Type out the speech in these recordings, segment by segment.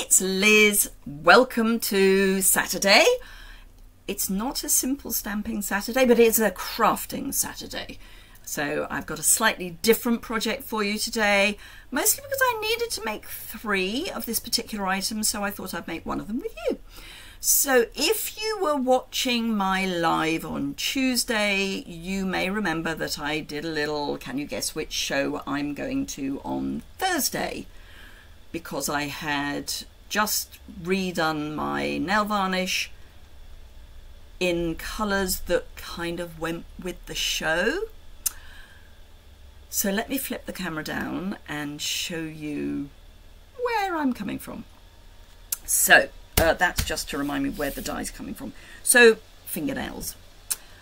it's Liz. Welcome to Saturday. It's not a simple stamping Saturday, but it's a crafting Saturday. So I've got a slightly different project for you today, mostly because I needed to make 3 of this particular item, so I thought I'd make one of them with you. So if you were watching my live on Tuesday, you may remember that I did a little, can you guess which show I'm going to on Thursday? Because I had just redone my nail varnish in colours that kind of went with the show. So let me flip the camera down and show you where I'm coming from. So that's just to remind me where the dye's coming from. So fingernails.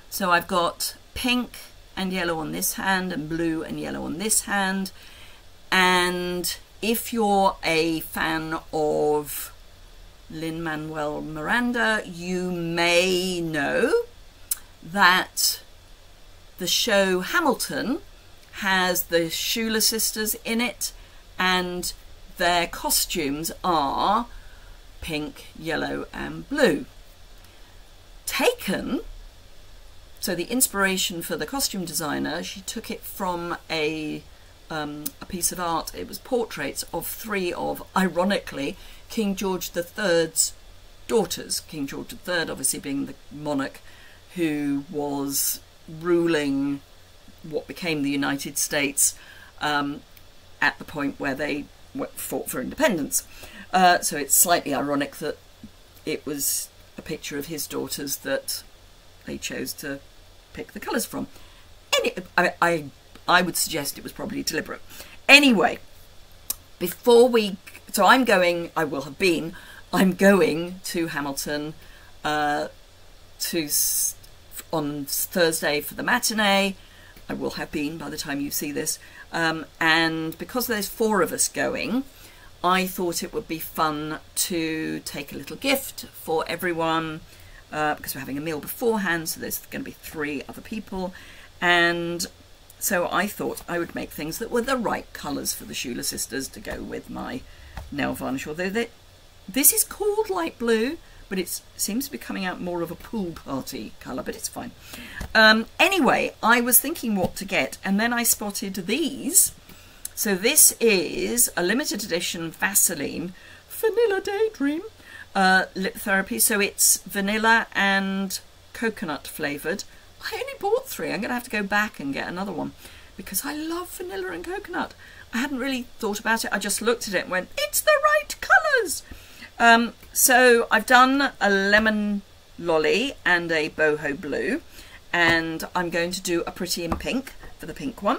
So I've got pink and yellow on this hand and blue and yellow on this hand. And if you're a fan of Lin-Manuel Miranda, you may know that the show Hamilton has the Schuyler sisters in it, and their costumes are pink, yellow and blue. Taken, so the inspiration for the costume designer, she took it from a piece of art. It was portraits of 3 of, ironically, King George III's daughters. King George III obviously being the monarch who was ruling what became the United States at the point where they fought for independence. So it's slightly ironic that it was a picture of his daughters that they chose to pick the colours from. I would suggest it was probably deliberate. Anyway, before we... So I'm going to Hamilton on Thursday for the matinee. I will have been by the time you see this. And because there's 4 of us going, I thought it would be fun to take a little gift for everyone because we're having a meal beforehand, so there's going to be 3 other people. And so I thought I would make things that were the right colours for the Schuyler sisters to go with my nail varnish, although this is called light blue, but it seems to be coming out more of a pool party colour, but it's fine. Anyway, I was thinking what to get, and then I spotted these. So this is a limited edition Vaseline Vanilla Daydream lip therapy. So it's vanilla and coconut flavoured. I only bought 3. I'm going to have to go back and get another one because I love vanilla and coconut. I hadn't really thought about it. I just looked at it and went, it's the right colours. So I've done a lemon lolly and a boho blue, and I'm going to do a pretty in pink for the pink one.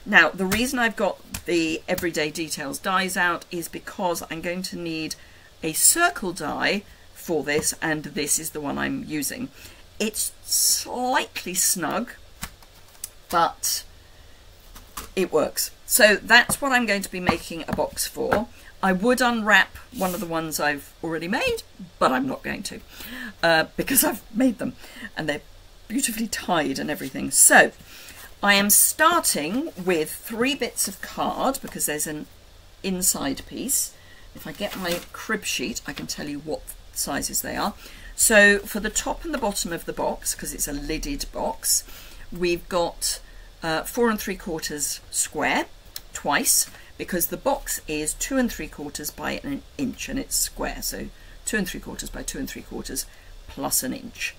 Now, the reason I've got the Everyday Details dies out is because I'm going to need a circle die for this, and this is the one I'm using. It's slightly snug, but it works. So that's what I'm going to be making a box for. I would unwrap one of the ones I've already made, but I'm not going to because I've made them and they're beautifully tied and everything. So I am starting with 3 bits of card because there's an inside piece. If I get my crib sheet, I can tell you what sizes they are. So for the top and the bottom of the box, because it's a lidded box, we've got 4 3/4 square twice, because the box is 2 3/4 by 1 inch and it's square, so 2 3/4 by 2 3/4 plus 1 inch.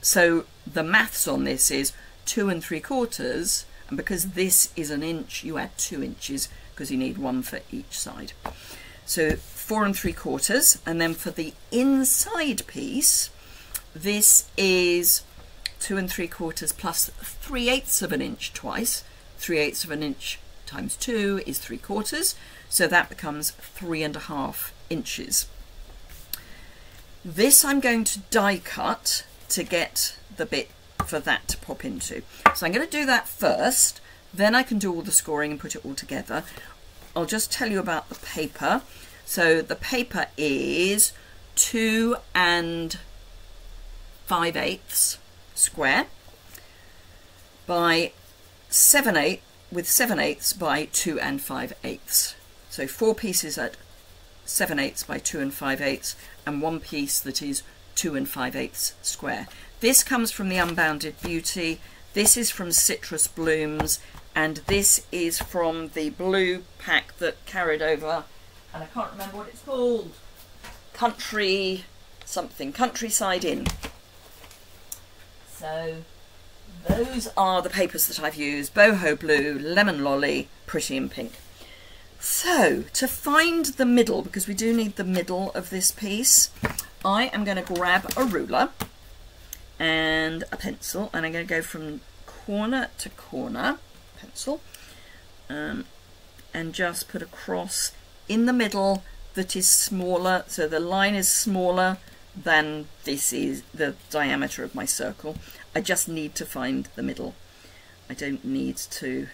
So the maths on this is 2 3/4, and because this is 1 inch, you add 2 inches because you need 1 for each side. So 4 3/4, and then for the inside piece, this is 2 3/4 plus 3/8 of 1 inch twice. 3/8 of 1 inch times 2 is 3/4, so that becomes 3.5 inches. This I'm going to die cut to get the bit for that to pop into. So I'm going to do that first, then I can do all the scoring and put it all together. I'll just tell you about the paper. So the paper is 2 5/8 square by 7/8 with 7/8 by 2 5/8. So 4 pieces at 7/8 by 2 5/8 and one piece that is 2 5/8 square. This comes from the Unbounded Beauty, this is from Citrus Blooms, and this is from the blue pack that carried over, and I can't remember what it's called, Country something, Countryside Inn. So those are the papers that I've used: Boho Blue, Lemon Lolly, Pretty in Pink. So to find the middle, because we do need the middle of this piece, I am going to grab a ruler and a pencil, and I'm going to go from corner to corner, pencil, and just put a cross in the middle that is smaller, so the line is smaller than this is the diameter of my circle. I just need to find the middle. I don't need to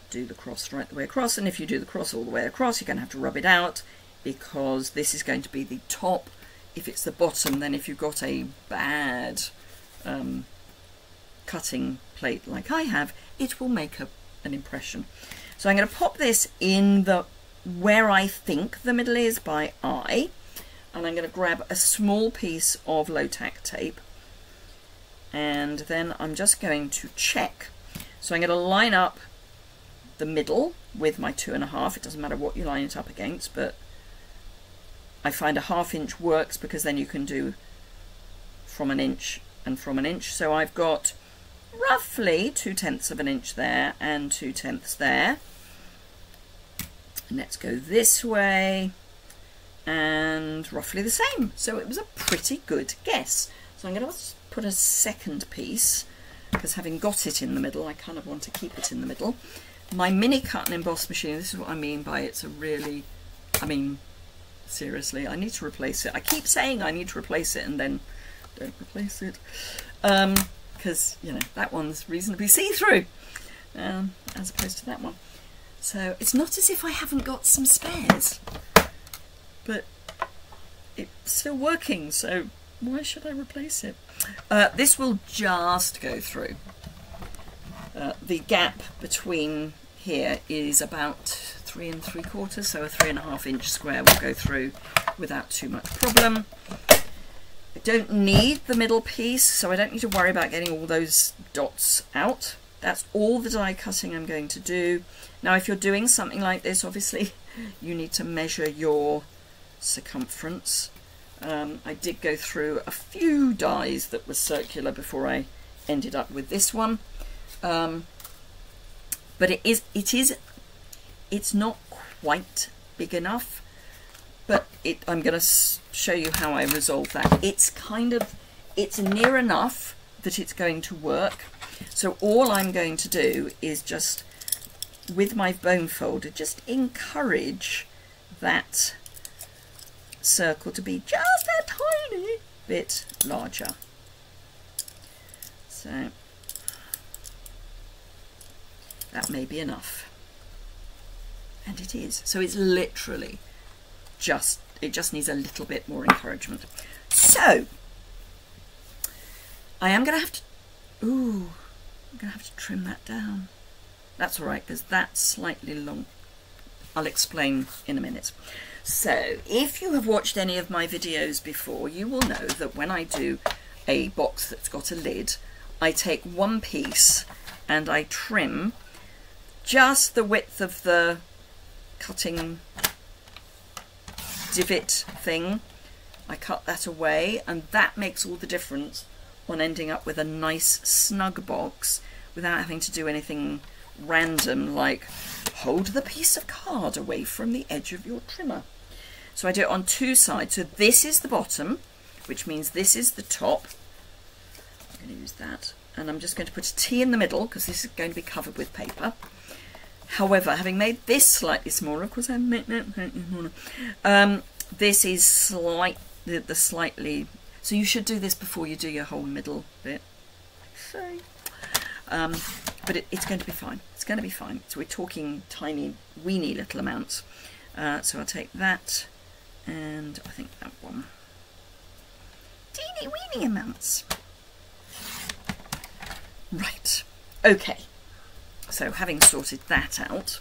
do the cross right the way across, and if you do the cross all the way across, you're going to have to rub it out, because this is going to be the top. If it's the bottom, then if you've got a bad cutting plate like I have, it will make an impression. So I'm going to pop this in the where I think the middle is by eye, and I'm going to grab a small piece of low tack tape, and then I'm just going to check. So I'm going to line up the middle with my 2 1/2. It doesn't matter what you line it up against, but I find a 1/2 inch works, because then you can do from an inch and from an inch. So I've got roughly 2/10 of an inch there and 2/10 there. And let's go this way, and roughly the same. So it was a pretty good guess. So I'm going to put a second piece, because having got it in the middle, I kind of want to keep it in the middle. My mini cut and emboss machine, this is what I mean by it's a really, I mean, seriously, I need to replace it. I keep saying I need to replace it and then don't replace it, because, you know, that one's reasonably see-through, as opposed to that one. So it's not as if I haven't got some spares, but it's still working, so why should I replace it? This will just go through. The gap between here is about 3 3/4, so a 3 1/2 inch square will go through without too much problem. I don't need the middle piece, so I don't need to worry about getting all those dots out. That's all the die cutting I'm going to do. Now, if you're doing something like this, obviously you need to measure your circumference. I did go through a few dies that were circular before I ended up with this one. But it's not quite big enough, but I'm going to show you how I resolve that. It's near enough that it's going to work. So all I'm going to do is just, with my bone folder, just encourage that circle to be just a tiny bit larger. So that may be enough, and it is. So it's literally it just needs a little bit more encouragement. So I am going to have to, I'm going to have to trim that down. That's all right, because that's slightly long. I'll explain in a minute. So if you have watched any of my videos before, you will know that when I do a box that's got a lid, I take one piece and I trim just the width of the cutting divot thing. I cut that away, and that makes all the difference on ending up with a nice snug box without having to do anything random like hold the piece of card away from the edge of your trimmer. So I do it on two sides. So this is the bottom, which means this is the top. I'm going to use that, and I'm just going to put a T in the middle because this is going to be covered with paper. However, having made this slightly smaller, of course I made it smaller, this is slightly, so you should do this before you do your whole middle bit. So, but it's going to be fine. It's going to be fine. So we're talking tiny, weeny little amounts. So I'll take that, and I think that one. Teeny weeny amounts. Right. Okay. So having sorted that out,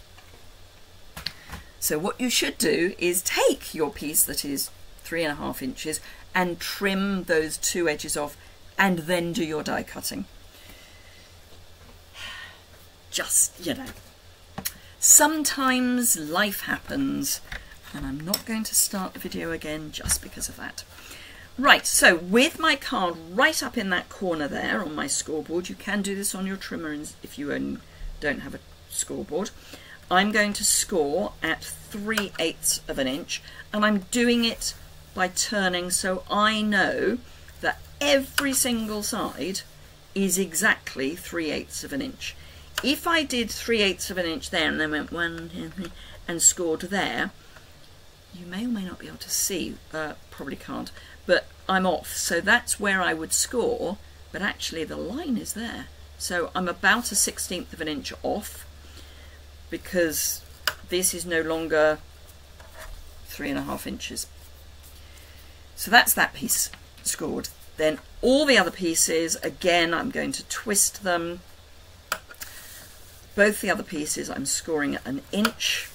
So what you should do is take your piece that is 3.5 inches and trim those 2 edges off, and then do your die cutting. Just, you know, sometimes life happens, and I'm not going to start the video again just because of that. Right, so with my card right up in that corner there on my scoreboard, you can do this on your trimmer if you don't have a scoreboard. I'm going to score at 3/8 of an inch, and I'm doing it by turning, so I know that every single side is exactly 3/8 of an inch. If I did 3/8 of an inch there and then went 1, 2, 3 and scored there, you may or may not be able to see, probably can't, but I'm off. So that's where I would score, but actually the line is there. So I'm about a 1/16 of an inch off, because this is no longer 3.5 inches. So that's that piece scored. Then all the other pieces, again, I'm going to twist them. Both the other pieces I'm scoring at 1 inch.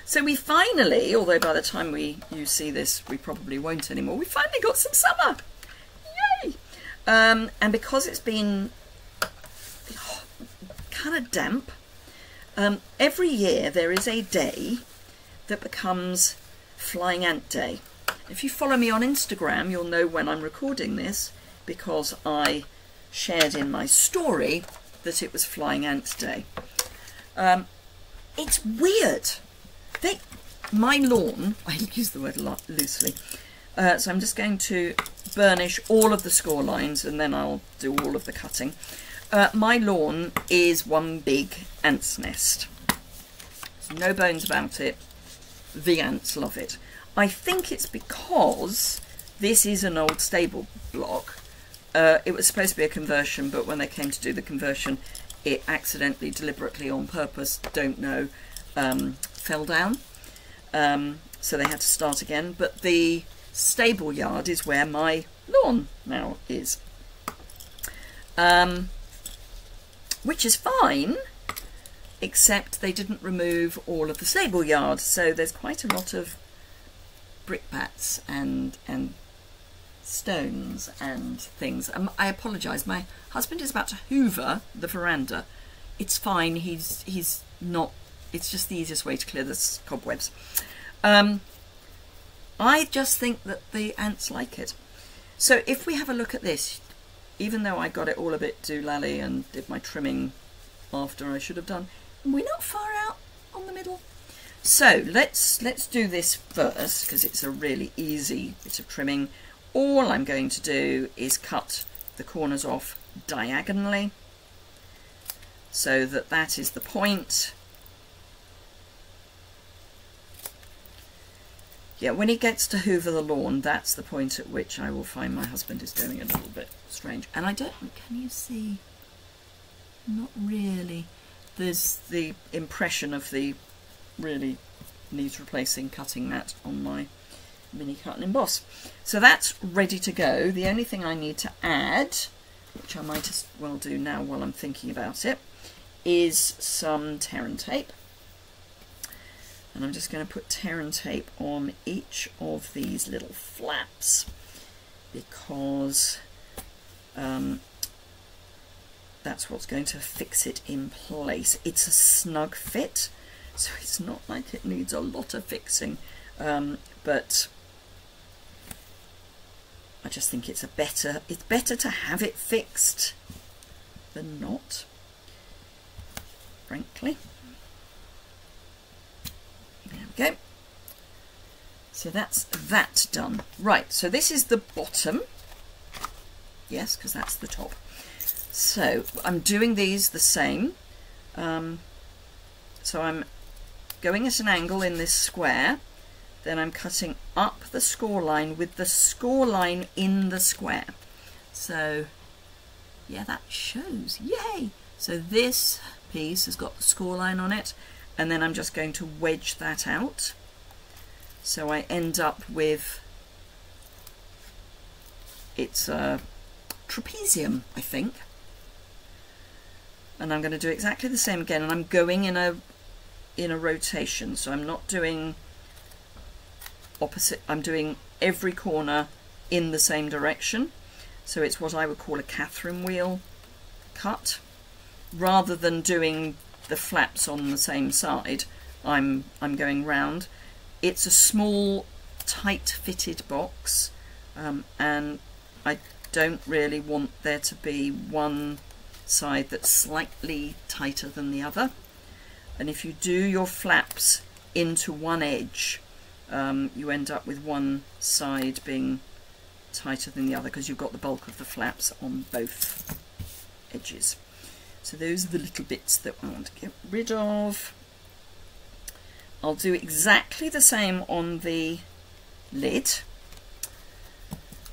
So we finally, although by the time you see this we probably won't anymore, we finally got some summer. Yay! And because it's been kind of damp, every year there is a day that becomes Flying Ant Day. If you follow me on Instagram, you'll know when I'm recording this, because I shared in my story that it was Flying Ant Day. It's weird. My lawn, I use the word loosely, so I'm just going to burnish all of the score lines and then I'll do all of the cutting. My lawn is one big ant's nest. There's no bones about it. The ants love it. I think it's because this is an old stable block. It was supposed to be a conversion, but when they came to do the conversion, it accidentally, deliberately, on purpose, don't know, fell down. So they had to start again. But the stable yard is where my lawn now is. Which is fine, except they didn't remove all of the stable yard. So there's quite a lot of brickbats and stones and things. I apologise, my husband is about to hoover the veranda. It's fine, he's not, it's just the easiest way to clear the cobwebs. I just think that the ants like it. So if we have a look at this, even though I got it all a bit doolally and did my trimming after I should have done, we're not far out on the middle. So let's do this first, because it's a really easy bit of trimming. All I'm going to do is cut the corners off diagonally, so that is the point. Yeah, when he gets to hoover the lawn, that's the point at which I will find my husband is doing a little bit strange. And I don't, can you see? Not really. There's the impression of the really needs replacing cutting mat on my mini cut and emboss. So that's ready to go. The only thing I need to add, which I might as well do now while I'm thinking about it, is some tear and tape. And I'm just going to put tear and tape on each of these little flaps, because that's what's going to fix it in place. It's a snug fit, so it's not like it needs a lot of fixing, but I just think it's better to have it fixed than not, frankly. There we go. So that's that done. Right, so this is the bottom. Yes, because that's the top. So I'm doing these the same. So I'm going at an angle in this square, then I'm cutting up the score line with the score line in the square. So yeah, that shows, yay! So this piece has got the score line on it, and then I'm just going to wedge that out. So I end up with, it's a trapezium, I think. and I'm going to do exactly the same again, and I'm going in a rotation, so I'm not doing opposite, I'm doing every corner in the same direction. So it's what I would call a Catherine wheel cut. Rather than doing the flaps on the same side, I'm going round. It's a small, tight fitted box, and I don't really want there to be one side that's slightly tighter than the other. And if you do your flaps into one edge, you end up with one side being tighter than the other because you've got the bulk of the flaps on both edges. So those are the little bits that I want to get rid of. I'll do exactly the same on the lid,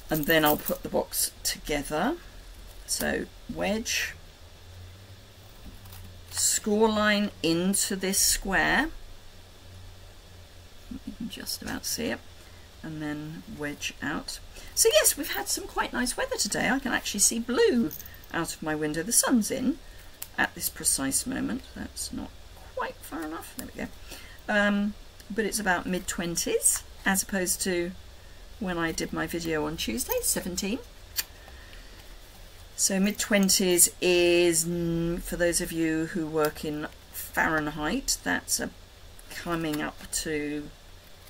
and then I'll put the box together. So wedge, score line into this square, you can just about see it, and then wedge out. So yes, we've had some quite nice weather today. I can actually see blue out of my window. The sun's in at this precise moment. That's not quite far enough. There we go. But it's about mid-20s as opposed to when I did my video on Tuesday, 17. So mid-20s is, for those of you who work in Fahrenheit, that's coming up to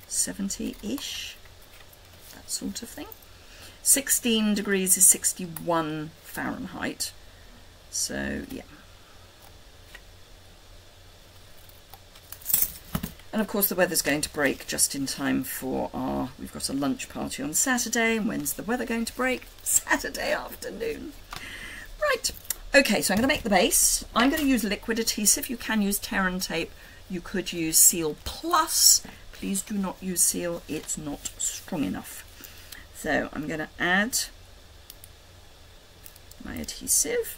70-ish, that sort of thing. 16 degrees is 61 Fahrenheit. So yeah. And of course the weather's going to break just in time for we've got a lunch party on Saturday. And when's the weather going to break? Saturday afternoon. Right, okay, so I'm going to make the base. I'm going to use liquid adhesive. You can use tear and tape. You could use Seal Plus. Please do not use Seal, it's not strong enough. So I'm going to add my adhesive,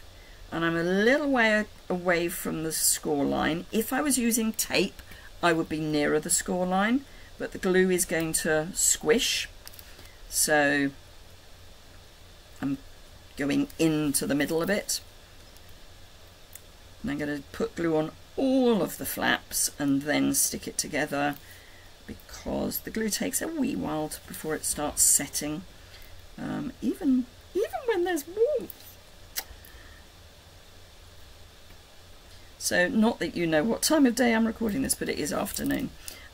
and I'm a little way away from the score line. If I was using tape, I would be nearer the score line, but the glue is going to squish, so I'm going into the middle a bit. And I'm going to put glue on all of the flaps and then stick it together, because the glue takes a wee while before it starts setting, even when there's warmth. So not that you know what time of day I'm recording this, but it is afternoon.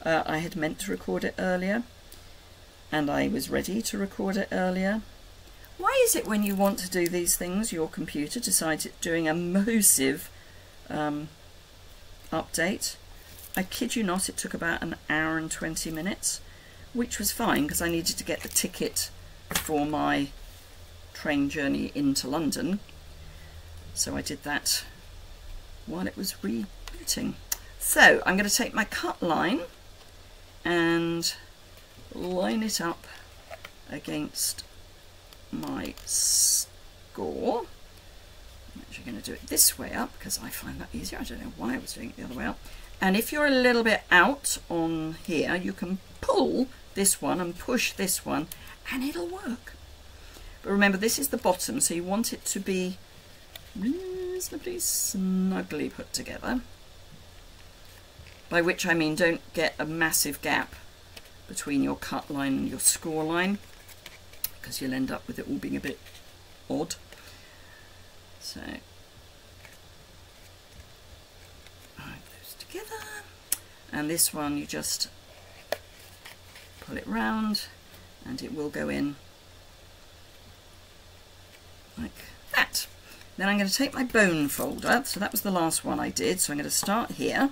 I had meant to record it earlier, and I was ready to record it earlier. Why is it when you want to do these things, your computer decides it's doing a massive update? I kid you not, it took about an hour and 20 minutes, which was fine because I needed to get the ticket for my train journey into London. So I did that while it was rebooting. So I'm going to take my cut line and line it up against my score. I'm actually going to do it this way up because I find that easier. I don't know why I was doing it the other way up. And if you're a little bit out on here, you can pull this one and push this one and it'll work. But remember, this is the bottom, so you want it to be reasonably snugly put together. By which I mean don't get a massive gap between your cut line and your score line, because you'll end up with it all being a bit odd. So together, and this one you just pull it round and it will go in like that. Then I'm going to take my bone folder, so that was the last one I did, so I'm going to start here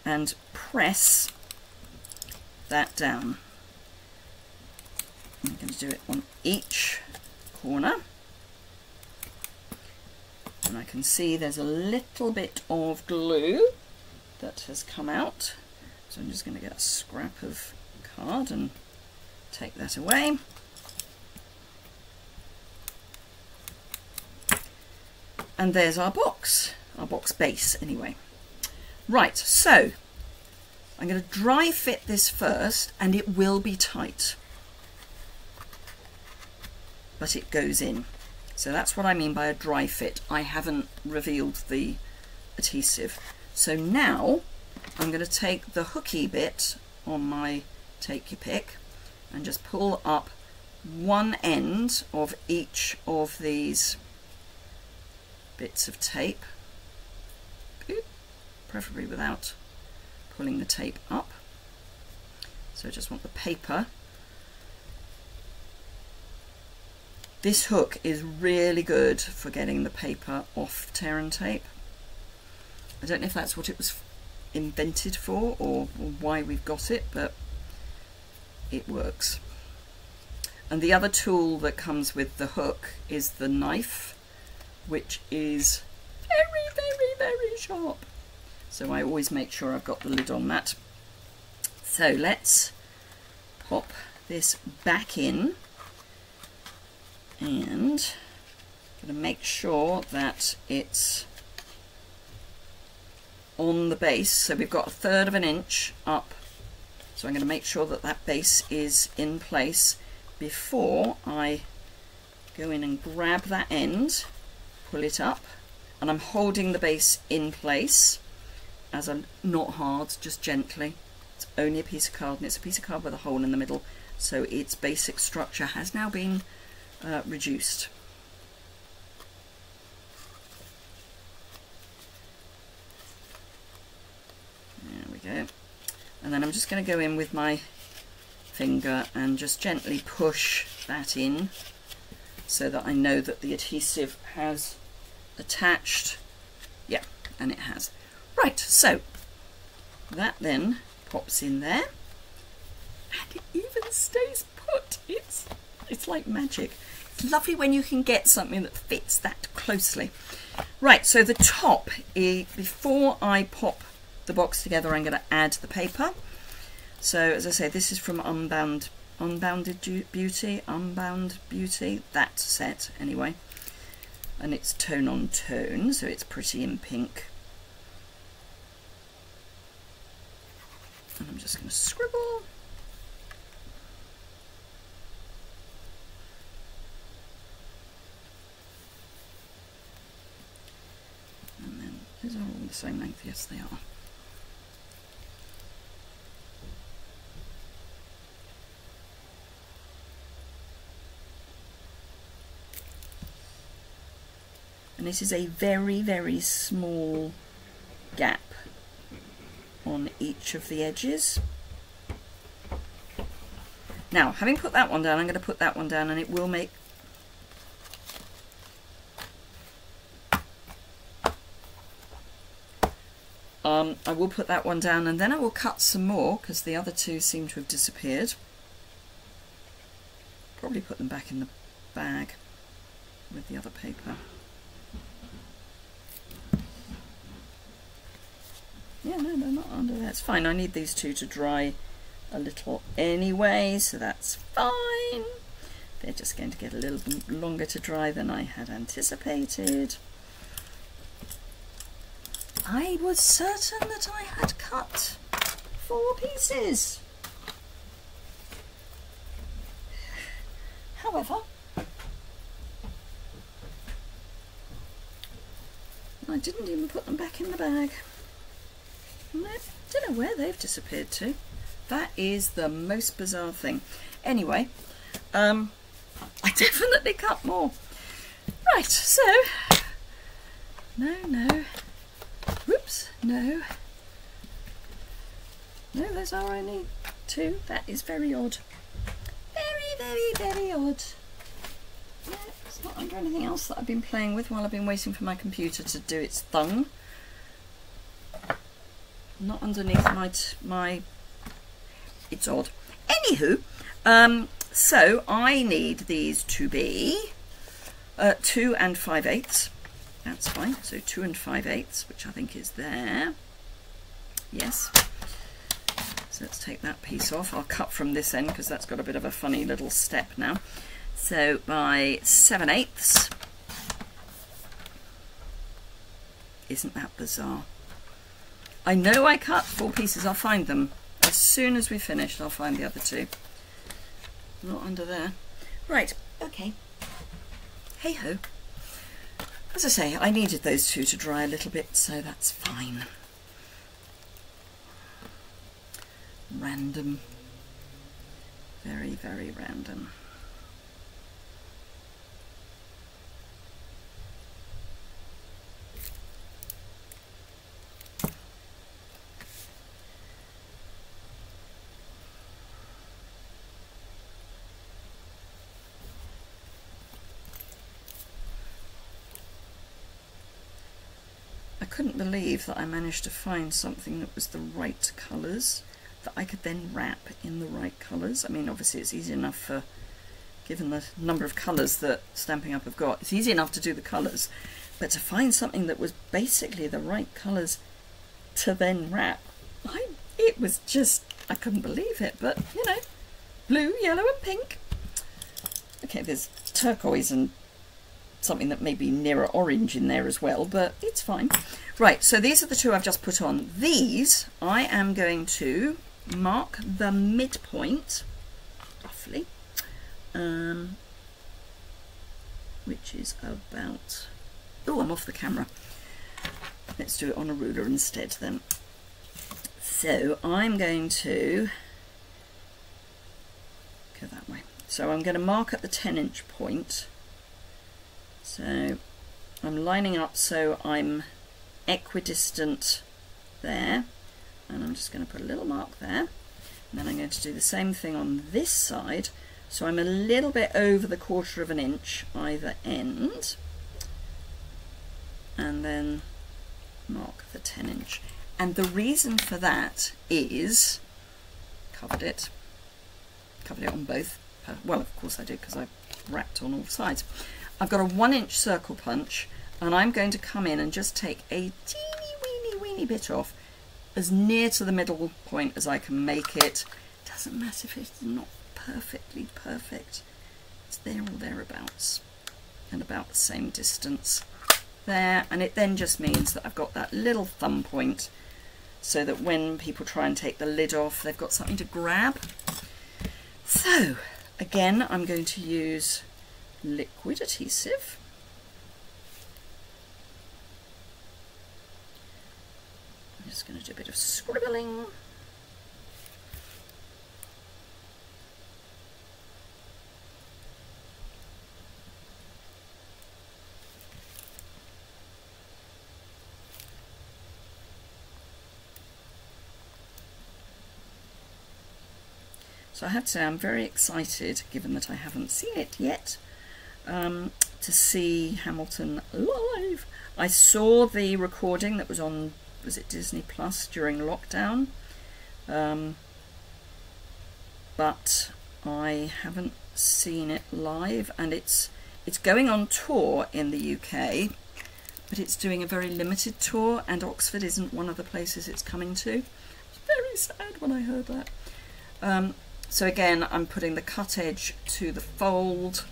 and press that down. I'm going to do it on each corner. And I can see there's a little bit of glue that has come out, so I'm just going to get a scrap of card and take that away. And there's our box base anyway. Right, so I'm going to dry fit this first, and it will be tight, but it goes in. So that's what I mean by a dry fit. I haven't revealed the adhesive. So now I'm going to take the hooky bit on my Take Your Pick and just pull up one end of each of these bits of tape, preferably without pulling the tape up. So I just want the paper. This hook is really good for getting the paper off tear and tape. I don't know if that's what it was invented for or why we've got it, but it works. And the other tool that comes with the hook is the knife, which is very, very, very sharp. So I always make sure I've got the lid on that. So let's pop this back in, and I'm going to make sure that it's on the base. So we've got 1/3 of an inch up, so I'm going to make sure that that base is in place before I go in and grab that end, pull it up, and I'm holding the base in place, as I'm not hard, just gently. It's only a piece of card, and it's a piece of card with a hole in the middle, so its basic structure has now been reduced. There we go. And then I'm just going to go in with my finger and just gently push that in so that I know that the adhesive has attached. Yeah, and it has. Right, so that then pops in there, and it even stays put. It's like magic. It's lovely when you can get something that fits that closely. Right, so the top, before I pop the box together, I'm going to add the paper. So as I say, this is from Unbound Beauty, that set anyway, and it's tone on tone, so it's pretty in pink. And I'm just going to scribble. And then these are all the same length. Yes, they are. And this is a very, very small gap on each of the edges. Now, having put that one down, I'm going to put that one down, and it will make I will put that one down, and then I will cut some more because the other two seem to have disappeared. Probably put them back in the bag with the other paper. Yeah, no, they're not under there. It's fine. I need these two to dry a little anyway, so that's fine. They're just going to get a little bit longer to dry than I had anticipated. I was certain that I had cut 4 pieces. However, I didn't even put them back in the bag. I don't know where they've disappeared to. That is the most bizarre thing. Anyway, I definitely cut more. Right, so no. Whoops, no. No, those are only 2. That is very odd. Very, very, very odd. Yeah, it's not under anything else that I've been playing with while I've been waiting for my computer to do its thing. Not underneath my it's odd. Anywho, so I need these to be 2 5/8. That's fine. So 2 5/8, which I think is there. Yes. So let's take that piece off. I'll cut from this end because that's got a bit of a funny little step now. So by 7/8. Isn't that bizarre? I know I cut 4 pieces. I'll find them. As soon as we've finished, I'll find the other 2. Not under there. Right, okay. hey ho. As I say, I needed those two to dry a little bit, so that's fine. Random. Very, very random. I couldn't believe that I managed to find something that was the right colours, that I could then wrap in the right colours. I mean, obviously it's easy enough for, given the number of colours that Stampin' Up have got, it's easy enough to do the colours, but to find something that was basically the right colours to then wrap, it was just, I couldn't believe it, but you know, blue, yellow and pink. Okay, there's turquoise and something that may be nearer orange in there as well, but it's fine. Right, so these are the two I've just put on. These I am going to mark the midpoint, roughly, which is about, oh, I'm off the camera. Let's do it on a ruler instead then. So I'm going to go that way. So I'm going to mark at the 10-inch point. So I'm lining up so I'm equidistant there, and I'm just going to put a little mark there, and then I'm going to do the same thing on this side, so I'm a little bit over the 1/4 of an inch either end, and then mark the 10-inch. And the reason for that is, covered it on both, well of course I did because I wrapped on all sides. I've got a 1-inch circle punch, and I'm going to come in and just take a teeny weeny bit off, as near to the middle point as I can make it. Doesn't matter if it's not perfectly perfect, it's there or thereabouts, and about the same distance there. And it then just means that I've got that little thumb point, so that when people try and take the lid off, they've got something to grab. So again, I'm going to use liquid adhesive. I'm just going to do a bit of scribbling. So I have to say I'm very excited, given that I haven't seen it yet, to see Hamilton live. I saw the recording that was on, was it Disney Plus during lockdown, but I haven't seen it live, and it's going on tour in the UK, but it's doing a very limited tour, and Oxford isn't one of the places it's coming to. It's very sad when I heard that. So again, I'm putting the cut edge to the fold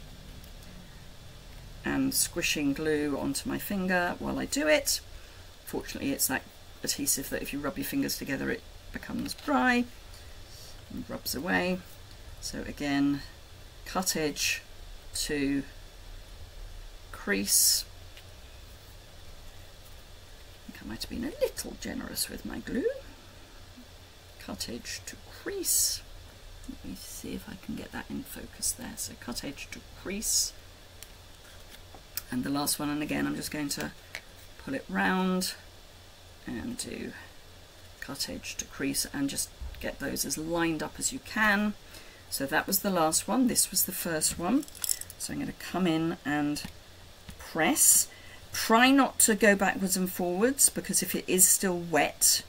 and squishing glue onto my finger while I do it. Fortunately, it's that adhesive that if you rub your fingers together, it becomes dry and rubs away. So again, cut edge to crease. I think I might have been a little generous with my glue. Cut edge to crease. Let me see if I can get that in focus there. So cut edge to crease. And the last one, and again I'm just going to pull it round and do cut edge to crease, and just get those as lined up as you can. So that was the last one, this was the first one. So I'm going to come in and press. Try not to go backwards and forwards, because if it is still wet,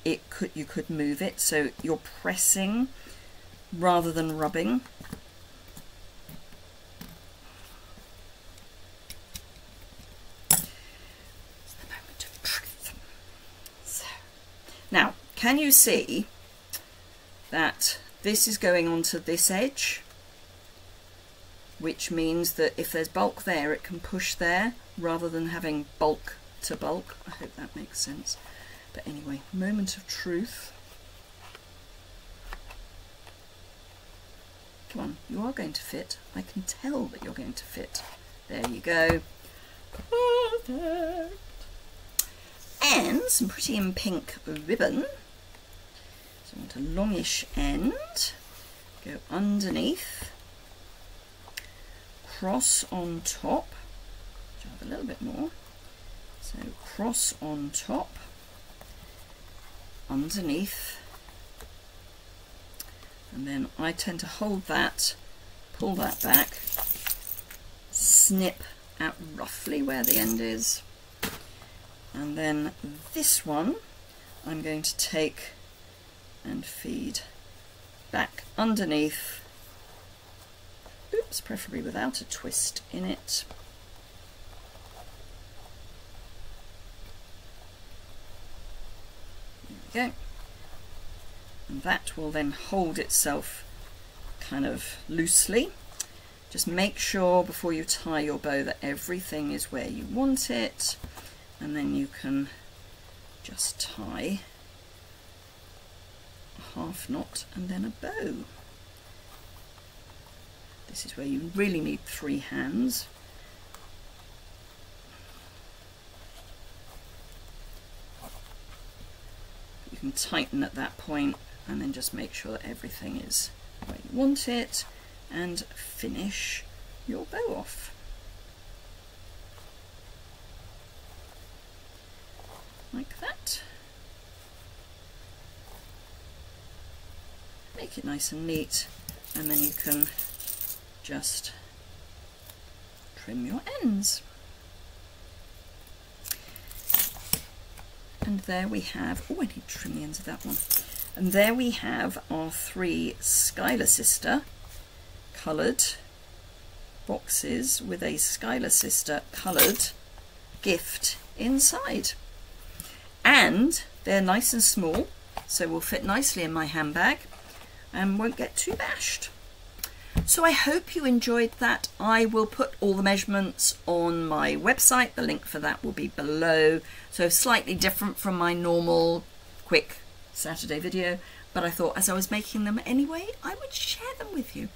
you could move it. So you're pressing rather than rubbing. It's the moment of truth. So, now, can you see that this is going onto this edge, which means that if there's bulk there, it can push there rather than having bulk to bulk. I hope that makes sense. But anyway, moment of truth. Come on, you are going to fit. I can tell that you're going to fit. There you go. Perfect. And some pretty in pink ribbon. So I want a longish end. Go underneath. Cross on top. I'll have a little bit more. So cross on top. Underneath. And then I tend to hold that, pull that back, snip at roughly where the end is, and then this one I'm going to take and feed back underneath, oops, preferably without a twist in it. There we go. And that will then hold itself kind of loosely. Just make sure before you tie your bow that everything is where you want it, and then you can just tie a half knot and then a bow. This is where you really need 3 hands. You can tighten at that point and then just make sure that everything is where you want it, and finish your bow off. Like that. Make it nice and neat, and then you can just trim your ends. And there we have, oh, I need to trim the ends of that one. And there we have our 3 Schuyler Sister coloured boxes with a Schuyler Sister coloured gift inside. And they're nice and small, so will fit nicely in my handbag and won't get too bashed. So I hope you enjoyed that. I will put all the measurements on my website. The link for that will be below. So slightly different from my normal quick Saturday video, but I thought as I was making them anyway, I would share them with you.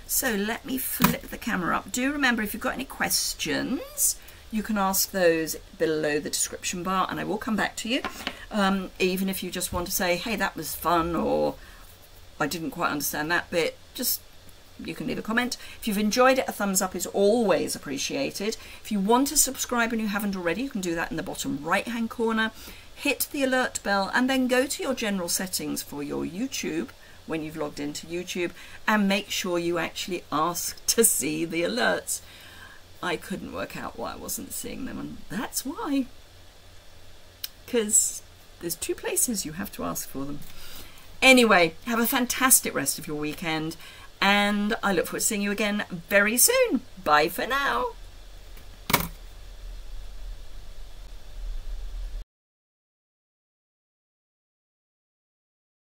So let me flip the camera up. Do remember, if you've got any questions, you can ask those below the description bar and I will come back to you. Even if you just want to say, hey, that was fun, or I didn't quite understand that bit, just you can leave a comment. If you've enjoyed it, a thumbs up is always appreciated. If you want to subscribe and you haven't already, you can do that in the bottom right hand corner. Hit the alert bell and then go to your general settings for your YouTube when you've logged into YouTube, and make sure you actually ask to see the alerts. I couldn't work out why I wasn't seeing them, and that's why, because there's 2 places you have to ask for them. Anyway, have a fantastic rest of your weekend, and I look forward to seeing you again very soon. Bye for now.